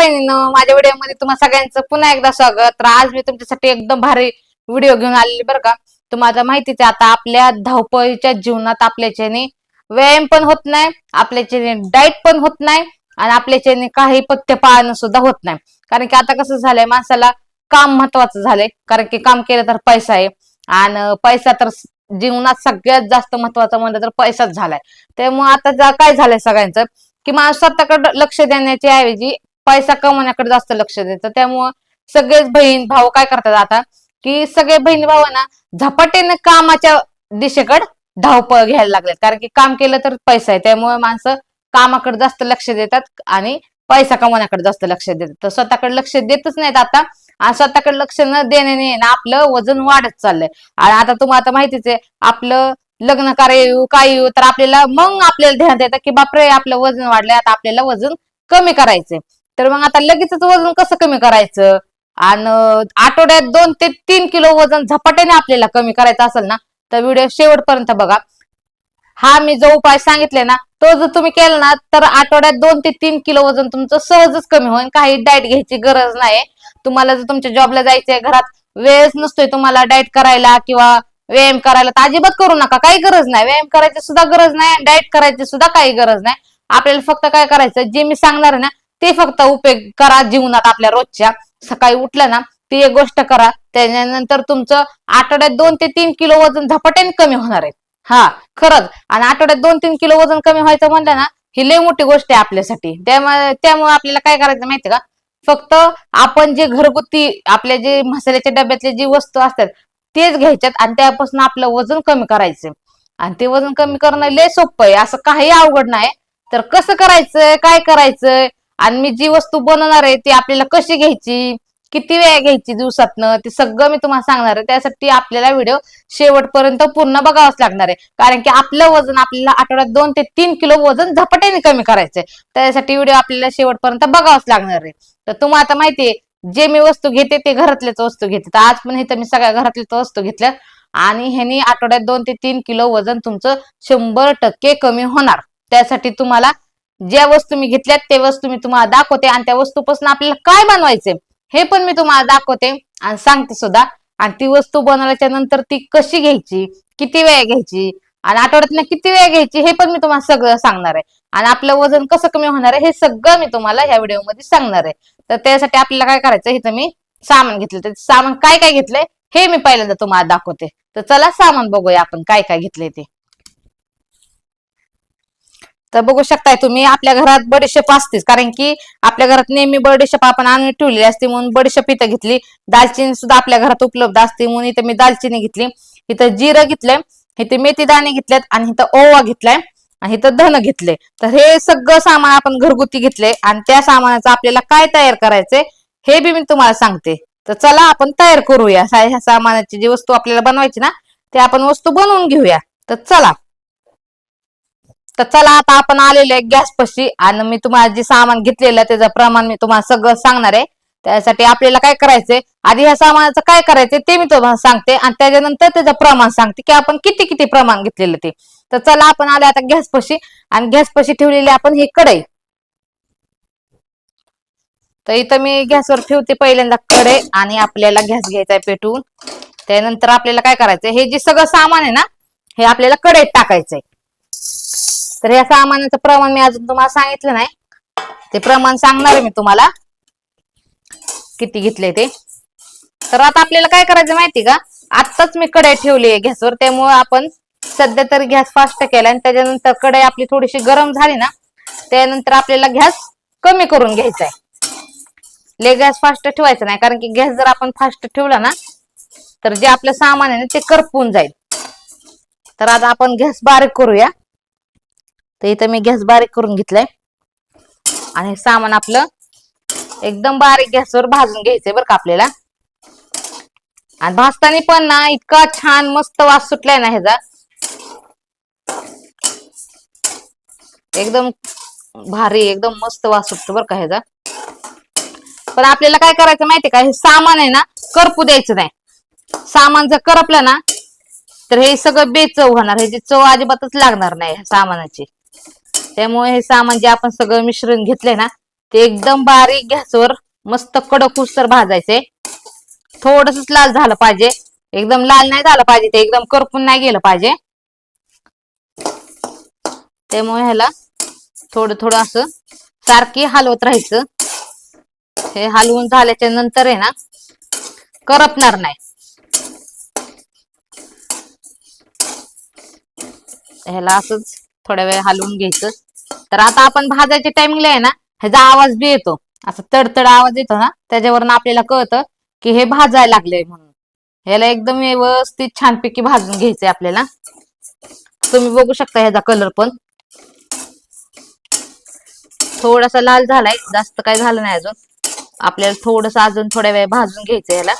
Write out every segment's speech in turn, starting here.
बहिणीनं, माझ्या व्हिडिओमध्ये तुम्हा सगळ्यांचं पुन्हा एकदा स्वागत. तर आज मी तुमच्यासाठी एकदम भारी व्हिडिओ घेऊन आलेली बरं का. तुम्हाला माहितीच आहे आता आपल्या धावपळीच्या जीवनात आपल्याच्याने व्यायाम पण होत नाही, आपल्याच्याने डाएट पण होत नाही आणि आपल्याच्याने काही पथ्य पाळणं सुद्धा होत नाही. कारण की आता कसं झालंय, माणसाला काम महत्वाचं झालंय. कारण की काम केलं तर पैसा आहे आणि पैसा तर जीवनात सगळ्यात जास्त महत्वाचं म्हणलं तर पैसाच झालाय. त्यामुळे आता काय झालंय सगळ्यांचं, की माणूस स्वतःकडे लक्ष देण्याच्या ऐवजी पैसा कमवण्याकडे जास्त लक्ष देतं. त्यामुळं सगळेच बहीण भाऊ काय करतात आता, की सगळे बहीण भावांना झपाट्याने कामाच्या दिशेकडे धावपळ घ्यायला लागलेत. कारण की काम केलं तर पैसा आहे, त्यामुळे माणसं कामाकडे जास्त लक्ष देतात आणि पैसा कमवण्याकडे जास्त लक्ष देतात. तर स्वतःकडे लक्ष देतच नाहीत आता. आणि स्वतःकडे लक्ष न देण्याने ना आपलं वजन वाढत चाललंय. आणि आता तुम्हाला आता माहितीच आहे, आपलं लग्न कार्य येऊ काय येऊ तर आपल्याला ध्यान येतं की बापरे आपलं वजन वाढलंय, आता आपल्याला वजन कमी करायचंय. तर मग आता लगेचच वजन कसं कमी करायचं, आणि आठवड्यात 2 ते 3 किलो वजन झपाट्याने आपल्याला कमी करायचं असेल ना, तर व्हिडिओ शेवटपर्यंत बघा. हा मी जो उपाय सांगितले ना, तो जर तुम्ही केला ना, तर आठवड्यात 2 ते 3 किलो वजन तुमचं सहजच कमी होईल. काही डाएट घ्यायची गरज नाही. तुम्हाला जर तुमच्या जॉबला जायचंय, घरात वेळच नसतोय तुम्हाला डाएट करायला किंवा व्यायाम करायला, तर अजिबात करू नका. काही गरज नाही, व्यायाम करायची सुद्धा गरज नाही, डाएट करायची सुद्धा काही गरज नाही. आपल्याला फक्त काय करायचं, जे मी सांगणार आहे ना ते फक्त उपयोग करा जीवनात आपल्या रोजच्या. सकाळी उठलं ना ती एक गोष्ट करा, त्याच्यानंतर तुमचं आठवड्यात 2 ते 3 किलो वजन झपाट्याने कमी होणार आहे. हा, खरंच. आणि आठवड्यात 2 ते 3 किलो वजन कमी व्हायचं म्हणलं ना, ही लय मोठी गोष्ट आहे आपल्यासाठी. त्यामुळे आपल्याला काय करायचं माहितीये का, फक्त आपण जे घरगुती आपल्या जे मसाल्याच्या डब्यातले जी वस्तू असतात तेच घ्यायच्यात आणि त्यापासून आपलं वजन कमी करायचं. आणि ते वजन कमी करणं लय सोपं आहे, असं काही अवघड नाही. तर कसं करायचंय, काय करायचंय आणि मी जी वस्तू बनवणार आहे ती आपल्याला कशी घ्यायची, किती वेळा घ्यायची दिवसातनं, ते सगळं मी तुम्हाला सांगणार आहे. त्यासाठी आपल्याला व्हिडिओ शेवटपर्यंत पूर्ण बघावंच लागणार आहे. कारण की आपलं वजन आपल्याला आठवड्यात 2 ते 3 किलो वजन झपाट्याने कमी करायचंय. त्यासाठी व्हिडिओ आपल्याला शेवटपर्यंत बघावंच लागणार आहे. तर तुम्हाला आता माहितीये, जे मी वस्तू घेते ते घरातल्याच वस्तू घेते. तर आज पण इथं मी सगळ्या घरातल्याच वस्तू घेतल्या आणि ह्यानी आठवड्यात 2 ते 3 किलो वजन तुमचं 100% कमी होणार. त्यासाठी तुम्हाला ज्या वस्तू मी घेतल्यात ते वस्तू मी तुम्हाला दाखवते आणि त्या वस्तूपासून आपल्याला काय बनवायचे हे पण मी तुम्हाला दाखवते आणि सांगते सुद्धा. आणि ती वस्तू बनवल्याच्या नंतर ती कशी घ्यायची, किती वेळा घ्यायची आणि आठवड्यातनं किती वेळा घ्यायची हे पण मी तुम्हाला सगळं सांगणार आहे. आणि आपलं वजन कसं कमी होणार आहे हे सगळं मी तुम्हाला ह्या व्हिडिओमध्ये सांगणार आहे. तर त्यासाठी आपल्याला काय करायचं, इथं मी सामान घेतलं. तर सामान काय काय घेतलंय हे मी पहिल्यांदा तुम्हाला दाखवते. तर चला सामान बघूया आपण काय काय घेतलंय ते. तर बघू शकताय तुम्ही, आपल्या घरात बडीशेप असतेच. कारण की आपल्या घरात नेहमी बडीशेप आपण आणून ठेवलेली असते, म्हणून बडीशेप इथं घेतली. दालचिनी सुद्धा आपल्या घरात उपलब्ध असते, म्हणून इथं मी दालचिनी घेतली. इथं जिरं घेतलंय, इथे मेथी दाणे घेतलेत आणि इथं ओवा घेतलाय आणि इथं धन घेतले. तर हे सगळं सामान आपण घरगुती घेतले आणि त्या सामानाचं आपल्याला काय तयार करायचंय हे बी मी तुम्हाला सांगते. तर चला आपण तयार करूया. ह्या सामानाची जी वस्तू आपल्याला बनवायची ना, ते आपण वस्तू बनवून घेऊया. तर चला. तर चला आता आपण आलेलो आहे गॅस पाशी आणि मी तुम्हाला जे सामान घेतलेलं त्याचं प्रमाण मी तुम्हाला सगळं सांगणार आहे. त्यासाठी आपल्याला काय करायचंय, आधी ह्या सामानाचं काय करायचंय ते मी तुम्हाला सांगते आणि त्याच्यानंतर त्याचं प्रमाण सांगते की आपण किती किती प्रमाण घेतलेलं ते. तर चला आपण आले आता गॅस पाशी आणि गॅस पाशी ठेवलेली आपण ही कढई. तर इथं मी गॅसवर ठेवते पहिल्यांदा कढई आणि आपल्याला गॅस घ्यायचा आहे पेटवून. त्यानंतर आपल्याला काय करायचंय, हे जे सगळं सामान आहे ना हे आपल्याला कढईत टाकायचंय. तर या सामानाचं प्रमाण मी अजून तुम्हाला सांगितलं नाही, ते प्रमाण सांगणार आहे मी तुम्हाला किती घेतले ते. तर आता आपल्याला काय करायचं माहिती का, आत्ताच मी कढई ठेवली आहे गॅसवर, त्यामुळे आपण सध्या तर गॅस फास्ट केला आणि त्याच्यानंतर कढई आपली थोडीशी गरम झाली ना त्यानंतर आपल्याला गॅस कमी करून घ्यायचा आहे. ले गॅस फास्ट ठेवायचा नाही, कारण की गॅस जर आपण फास्ट ठेवला ना तर जे आपलं सामान आहे ना ते करपून जाईल. तर आता आपण गॅस बारीक करूया. तर इथं मी गॅस बारीक करून घेतलाय आणि सामान आपलं एकदम बारीक गॅसवर भाजून घ्यायचंय बरं का आपल्याला. आणि भाजताना पण ना इतका छान मस्त वास सुटलाय ना ह्याचा, एकदम भारी एकदम मस्त वास सुटतो बरं का ह्याचा. पण आपल्याला काय करायचं माहितीये का, हे सामान आहे ना करपू द्यायचं नाही. सामान जर करपलं ना तर हे सगळं बेचव होणार, ह्याची चव अजिबातच लागणार नाही ह्या सामानाची. त्यामुळे हे सामान जे आपण सगळं मिश्रण घेतलंय ना ते एकदम बारीक गॅसवर मस्त कडक हुसर भाजायचे. थोडस लाल झालं पाहिजे, एकदम लाल नाही झालं पाहिजे, ते एकदम करपून नाही गेलं पाहिजे. त्यामुळे ह्याला थोडं थोडं असं सारखी हलवत राहायचं. हे हलवून झाल्याच्या नंतर आहे ना करपणार नाही. ह्याला असंच थोड्या वेळ हलवून घ्यायचं. तर आता आपण भाजायच्या टायमिंगला आहे ना ह्याचा आवाज बी येतो, असं तडतड आवाज येतो ना, त्याच्यावरून आपल्याला कळतं की हे भाजायला लागलंय म्हणून. ह्याला एकदम व्यवस्थित छानपैकी भाजून घ्यायचंय आपल्याला. तुम्ही बघू शकता ह्याचा कलर पण थोडासा लाल झालाय, जास्त काय झालं नाही अजून. आपल्याला थोडस अजून थोड्या वेळ भाजून घ्यायचं याला.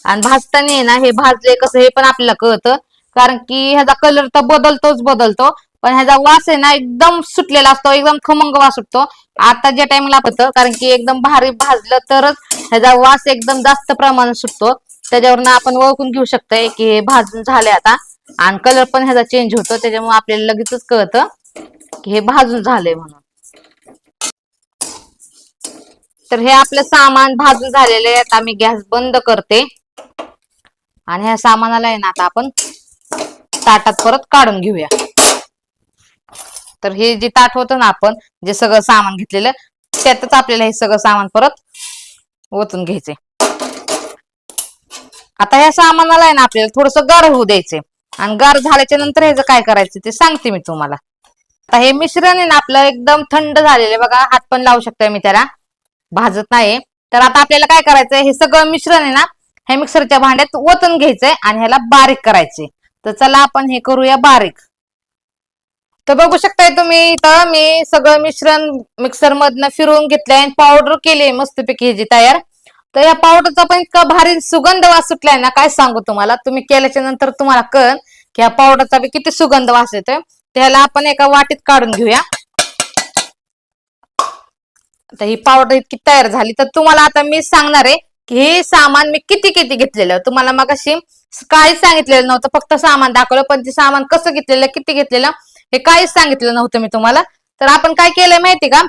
आणि भाजताना आहे ना हे भाजले कसं हे पण आपल्याला कळतं, कारण की ह्याचा कलर तर बदलतो, पण ह्याचा वास आहे ना एकदम सुटलेला असतो, एकदम खमंग वास सुटतो. आता ज्या टाइमला होतं, कारण की एकदम भारी भाजलं तरच ह्याचा वास एकदम जास्त प्रमाणात सुटतो. त्याच्यावरनं आपण ओळखून घेऊ शकतोय की हे भाजून झाले आता. आणि कलर पण ह्याचा चेंज होतो, त्याच्यामुळे आपल्याला लगेचच कळतं की हे भाजून झालंय म्हणून. तर हे आपलं सामान भाजून झालेलं आहे. आता मी गॅस बंद करते आणि ह्या सामानाला आहे ना आता आपण ताटात परत काढून घेऊया. तर हे जे ताट होतं ना आपण जे सगळं सामान घेतलेलं, त्यातच आपल्याला हे सगळं सामान परत ओतून घ्यायचे. आता ह्या सामानाला आहे ना आपल्याला थोडस गार होऊ द्यायचे. आणि गार झाल्याच्या नंतर ह्याचं काय करायचं ते सांगते मी तुम्हाला. आता हे मिश्रण आहे ना आपलं एकदम थंड झालेलं बघा, हात पण लावू शकते मी त्याला, भाजत नाही. तर आता आपल्याला काय करायचंय, हे सगळं मिश्रण आहे ना हे मिक्सरच्या भांड्यात ओतून घ्यायचंय आणि ह्याला बारीक करायचे. तर चला आपण हे करूया बारीक. तर बघू शकताय तुम्ही इथं मी सगळं मिश्रण मिक्सर मधनं फिरवून घेतलंय आणि पावडर केली मस्तपैकी ह्याची तयार. तर या पावडरचा पण इतका भारी सुगंध वास सुटलाय ना, काय सांगू तुम्हाला. तुम्ही केल्याच्या नंतर तुम्हाला कळन की या पावडरचा बी किती सुगंध वास येतोय. त्याला आपण एका वाटीत काढून घेऊया. आता ही पावडर इतकी तयार झाली. तर तुम्हाला आता मी सांगणार आहे की हे सामान मी किती किती घेतलेलं. तुम्हाला मगाशी काहीच सांगितलेलं नव्हतं, फक्त सामान दाखवलं, पण ते सामान कसं घेतलेलं किती घेतलेलं हे काहीच सांगितलं नव्हतं मी तुम्हाला. तर आपण काय केलंय माहिती का,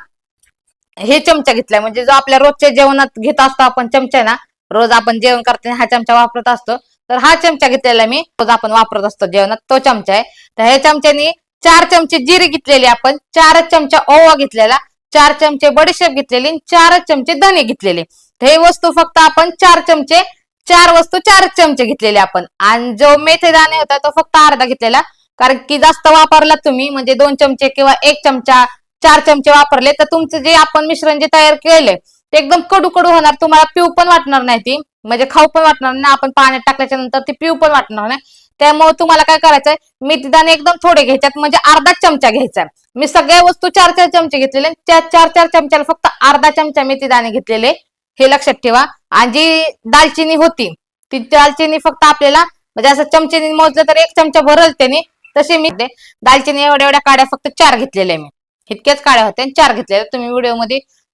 हे चमचा घेतलाय, म्हणजे जो आपल्या रोजच्या जेवणात घेत असतो आपण चमचा आहे ना, रोज आपण जेवण करताना हा चमचा वापरत असतो. तर हा चमचा घेतलेला मी, रोज आपण वापरत असतो जेवणात, तो चमचा आहे. तर ह्या चमच्यानी 4 चमचे जिरे घेतलेले आपण, 4 चमचा ओवा घेतलेला, 4 चमचे बडीशेप घेतलेली, 4 चमचे धने घेतलेले. हे वस्तू फक्त आपण 4 चमचे, 4 वस्तू 4 चमचे घेतलेले आपण. आणि जो मेथी दाणे होता तो फक्त अर्धा घेतलेला, कारण की जास्त वापरला तुम्ही म्हणजे 2 चमचे किंवा 1 चमचा 4 चमचे वापरले तर तुमचं जे आपण मिश्रण जे तयार केलंय ते एकदम कडू कडू होणार, तुम्हाला पिऊ पण वाटणार नाही, ती म्हणजे खाऊ पण वाटणार नाही. आपण पाण्यात टाकल्याच्या नंतर ती पिऊ पण वाटणार नाही. त्यामुळे तुम्हाला काय करायचंय, मेथीदाणे एकदम थोडे घ्यायच्यात, म्हणजे अर्धा चमचा घ्यायचा. मी सगळ्या वस्तू 4 4 चमचे घेतलेले, त्या 4 4 चमच्याला फक्त अर्धा चमचा मेथीदाणे घेतलेले, हे लक्षात ठेवा. आणि जी दालचिनी होती ती दालचिनी फक्त आपल्याला म्हणजे असं चमचेने मोजलं तर 1 चमचा भरल त्याने. तसे मी दालचिनी एवढ्या एवढ्या काड्या फक्त 4 घेतलेल्या मी, इतक्याच काड्या होत्या 4 घेतलेल्या. तुम्ही व्हिडिओ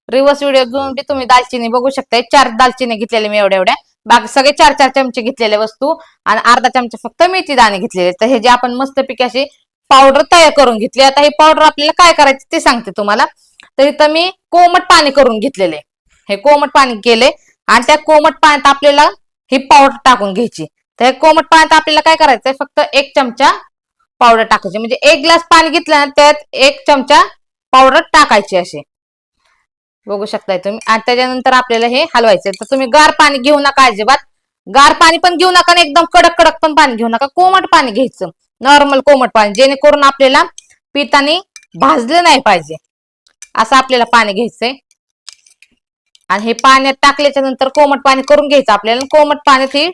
रिव्हर्स व्हिडिओ घेऊन बी तुम्ही दालचिनी बघू शकता. 4 दालचिनी घेतलेले मी एवढ्या एवढ्या, बाकी सगळे 4 4 चमचे घेतलेले वस्तू आणि अर्धा चमचा फक्त मेथी दाणे घेतलेले. तर हे जे आपण मस्तपैकी अशी पावडर तयार करून घेतली. आता हे पावडर आपल्याला काय करायचं ते सांगते तुम्हाला. तर इथं मी कोमट पाणी करून घेतलेले, हे कोमट पाणी केले आणि त्या कोमट पाण्यात आपल्याला ही पावडर टाकून घ्यायची. तर हे कोमट पाण्यात आपल्याला काय करायचंय, फक्त 1 चमचा पावडर टाकायची, म्हणजे 1 ग्लास पाणी घेतलं ना त्यात 1 चमचा पावडर टाकायची असे, बघू शकताय तुम्ही. आणि त्याच्यानंतर आपल्याला हे हलवायचंय. तर तुम्ही गार पाणी घेऊ नका अजिबात, गार पाणी पण घेऊ नका आणि एकदम कडक कडक पण पाणी घेऊ नका. कोमट पाणी घ्यायचं, नॉर्मल कोमट पाणी, जेणेकरून आपल्याला पितानी भाजलं नाही पाहिजे असं आपल्याला पाणी घ्यायचंय. आणि हे पाण्यात टाकल्याच्या नंतर कोमट पाणी करून घ्यायचं आपल्याला. कोमट पाण्यात ही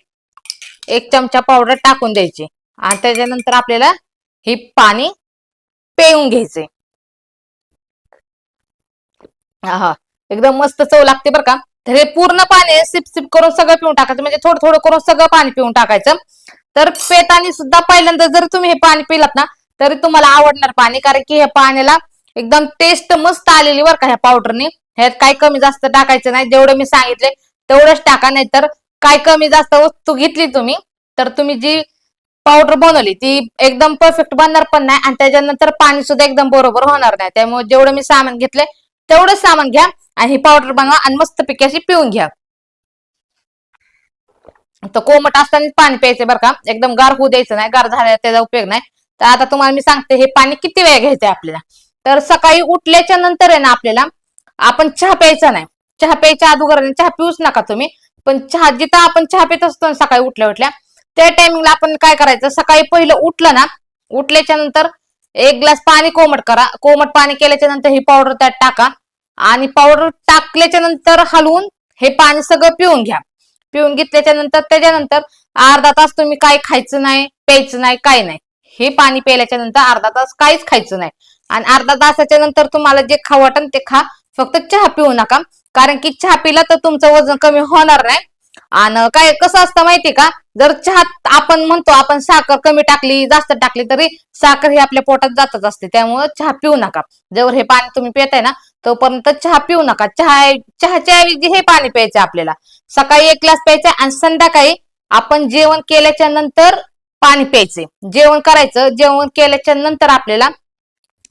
1 चमचा पावडर टाकून द्यायची आणि त्याच्यानंतर आपल्याला हे पाणी पिऊन घ्यायचंय. हा, एकदम मस्त चव लागते बरं का. तर हे पूर्ण पाणी सिप सिप करून सगळं पिऊन टाकायचं, म्हणजे थोडं थोडं करून सगळं पाणी पिऊन टाकायचं. तर पेतानी सुद्धा पहिल्यांदा जर तुम्ही हे पाणी पिलात ना तरी तुम्हाला आवडणार पाणी, कारण की ह्या पाण्याला एकदम टेस्ट मस्त आलेली बरं का ह्या पावडरनी. ह्यात काही कमी जास्त टाकायचं नाही, जेवढं मी सांगितले तेवढंच टाका. नाही तर काय कमी जास्त वस्तू घेतली तुम्ही तर तुम्ही जी पावडर बनवली ती एकदम परफेक्ट बनणार पण नाही आणि त्याच्यानंतर पाणी सुद्धा एकदम बरोबर होणार नाही. त्यामुळे जेवढं मी सामान घेतलंय तेवढं सामान घ्या आणि ही पावडर बनवा आणि मस्त पिकी अशी पिऊन घ्या. तर कोमट असताना पाणी प्यायचं बरं का, एकदम गार होऊ द्यायचं नाही, गार झाल्यावर त्याचा उपयोग नाही. तर आता तुम्हाला मी सांगते हे पाणी किती वेळ घ्यायचंय आपल्याला. तर सकाळी उठल्याच्या नंतर आहे ना आपल्याला, आपण चहा प्यायचा नाही. चहा प्यायच्या अगोदर चहा पिऊच नका तुम्ही. पण चहा जिथं आपण चहा पित असतो ना सकाळी उठल्या उठल्या, त्या टायमिंगला आपण काय करायचं, सकाळी पहिलं उठलं ना, उठल्याच्या नंतर एक ग्लास पाणी कोमट करा. कोमट पाणी केल्याच्या नंतर ही पावडर त्यात टाका आणि पावडर टाकल्याच्या नंतर हलवून हे पाणी सगळं पिऊन घ्या. पिऊन घेतल्याच्या नंतर त्याच्यानंतर अर्धा तास तुम्ही काय खायचं नाही, प्यायचं नाही, काय नाही. हे पाणी प्यायल्याच्या नंतर अर्धा तास काहीच खायचं नाही आणि अर्धा तासाच्या नंतर तुम्हाला जे खाऊ वाटन ते खा. फक्त चहा पिऊ नका, कारण की चहा पिला तर तुमचं वजन कमी होणार नाही. आणि काय कसं असतं माहिती का, जर चहात आपण म्हणतो आपण साखर कमी टाकली जास्त टाकली तरी साखर ही आपल्या पोटात जातच असते. त्यामुळे चहा पिऊ नका. जर हे पाणी तुम्ही पिताय ना तोपर्यंत चहा पिऊ नका. चहाच्या ऐवजी हे पाणी प्यायचं आपल्याला. सकाळी एक ग्लास प्यायचा आणि संध्याकाळी आपण जेवण केल्याच्या नंतर पाणी प्यायचे. जेवण करायचं, जेवण केल्याच्या नंतर आपल्याला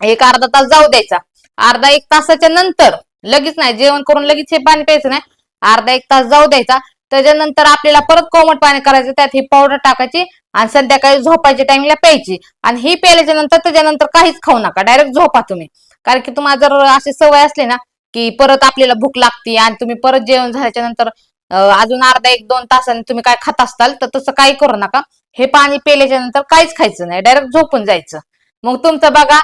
एक अर्धा तास जाऊ द्यायचा. अर्धा एक तासाच्या नंतर लगेच नाही, जेवण करून लगेच हे पाणी प्यायचं नाही, अर्धा एक तास जाऊ द्यायचा. त्याच्यानंतर आपल्याला परत कोमट पाणी करायचं, त्यात ही पावडर टाकायची आणि संध्याकाळी झोपायच्या टाइमला प्यायची. आणि ही प्यायल्याच्या नंतर त्याच्यानंतर काहीच खाऊ नका, डायरेक्ट झोपा तुम्ही. कारण की तुम्हाला जर अशी सवय असली ना की परत आपल्याला भूक लागते आणि तुम्ही परत जेवण झाल्याच्या नंतर अजून अर्धा एक दोन तासांनी तुम्ही काय खात असताल तर तसं काही करू नका. हे पाणी प्यायल्याच्या नंतर काहीच खायचं नाही, डायरेक्ट झोपून जायचं. मग तुमचं बघा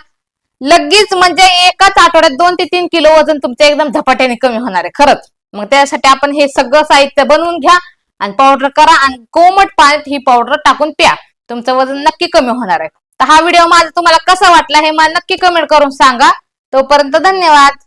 लगेच म्हणजे एकाच आठवड्यात 2 ते 3 किलो वजन तुमचं एकदम झपाट्याने कमी होणार आहे खरंच. मग त्यासाठी आपण हे सगळं साहित्य बनवून घ्या आणि पावडर करा आणि कोमट पाण्यात ही पावडर टाकून प्या. तुमचं वजन नक्की कमी होणार आहे. तर हा व्हिडिओ माझा तुम्हाला कसा वाटला हे मला नक्की कमेंट करून सांगा. तोपर्यंत धन्यवाद.